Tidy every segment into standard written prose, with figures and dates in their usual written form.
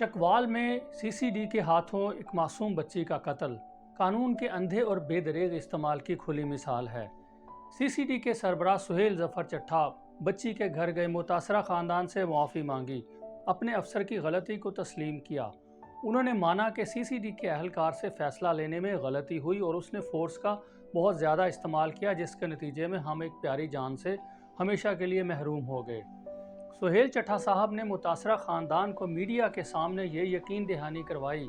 चकवाल में सीसीडी के हाथों एक मासूम बच्ची का कत्ल कानून के अंधे और बेदरेग इस्तेमाल की खुली मिसाल है। सीसीडी के सरबराह सुहेल जफर चट्ठा बच्ची के घर गए, मुतासरा खानदान से मुआफ़ी मांगी, अपने अफसर की गलती को तस्लीम किया। उन्होंने माना कि सीसीडी के अहलकार से फ़ैसला लेने में गलती हुई और उसने फ़ोर्स का बहुत ज़्यादा इस्तेमाल किया, जिसके नतीजे में हम एक प्यारी जान से हमेशा के लिए महरूम हो गए। सुहेल चट्ठा साहब ने मुतासरा ख़ानदान को मीडिया के सामने ये यकीन दहानी करवाई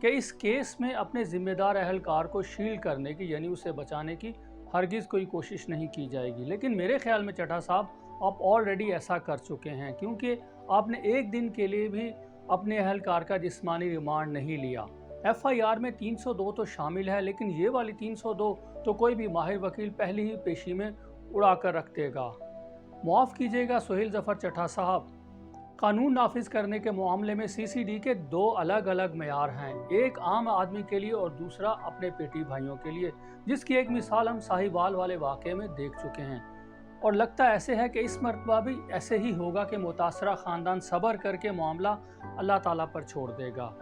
कि इस केस में अपने ज़िम्मेदार अहलकार को शील्ड करने की, यानी उसे बचाने की हरगिज़ कोई कोशिश नहीं की जाएगी। लेकिन मेरे ख्याल में चट्ठा साहब आप ऑलरेडी ऐसा कर चुके हैं, क्योंकि आपने एक दिन के लिए भी अपने अहलकार का जिस्मानी रिमांड नहीं लिया। FIR में 302 तो शामिल है, लेकिन ये वाली 302 तो कोई भी माहिर वकील पहली ही पेशी में उड़ा कर रख देगा। मुआफ़ कीजिएगा सुहेल जफर चट्ठा साहब, कानून नाफिज करने के मामले में सीसीडी के दो अलग अलग मेयार हैं, एक आम आदमी के लिए और दूसरा अपने पेटी भाइयों के लिए, जिसकी एक मिसाल हम साहिवाल वाले वाक़े में देख चुके हैं। और लगता ऐसे है कि इस मरतबा भी ऐसे ही होगा कि मुतासरा ख़ानदान सब्र करके मामला अल्लाह ताला पर छोड़ देगा।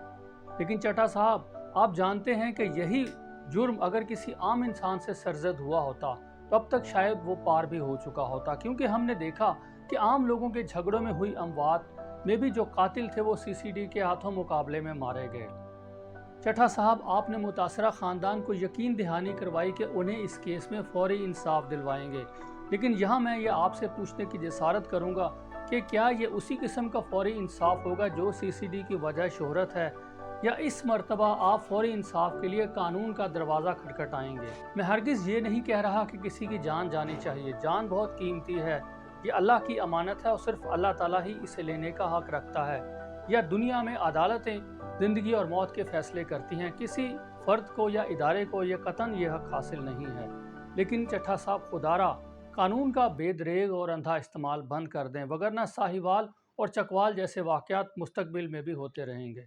लेकिन चट्ठा साहब, आप जानते हैं कि यही जुर्म अगर किसी आम इंसान से सरजद हुआ होता तो अब तक शायद वो पार भी हो चुका होता, क्योंकि हमने देखा कि आम लोगों के झगड़ों में हुई अमवात में भी जो कातिल थे वो सीसीडी के हाथों मुकाबले में मारे गए। चट्ठा साहब, आपने मुतासरा ख़ानदान को यकीन दहानी करवाई कि उन्हें इस केस में फौरी इंसाफ दिलवाएंगे, लेकिन यहाँ मैं ये आपसे पूछने की जसारत करूँगा कि क्या ये उसी किस्म का फौरी इंसाफ होगा जो सीसीडी की वजह शोहरत है, या इस मर्तबा आप फौरी इंसाफ के लिए कानून का दरवाज़ा खटखटाएंगे। मैं हरगिज़ ये नहीं कह रहा कि किसी की जान जानी चाहिए, जान बहुत कीमती है, ये अल्लाह की अमानत है और सिर्फ अल्लाह ताला ही इसे लेने का हक रखता है। या दुनिया में अदालतें ज़िंदगी और मौत के फ़ैसले करती हैं, किसी फ़र्द को या इदारे को यह कतन ये हक हासिल नहीं है। लेकिन चट्ठा साहब, खुदारा कानून का बेदरेग और अंधा इस्तेमाल बंद कर दें, वगरना साहिवाल और चकवाल जैसे वाक़यात मुस्तकबिल में भी होते रहेंगे।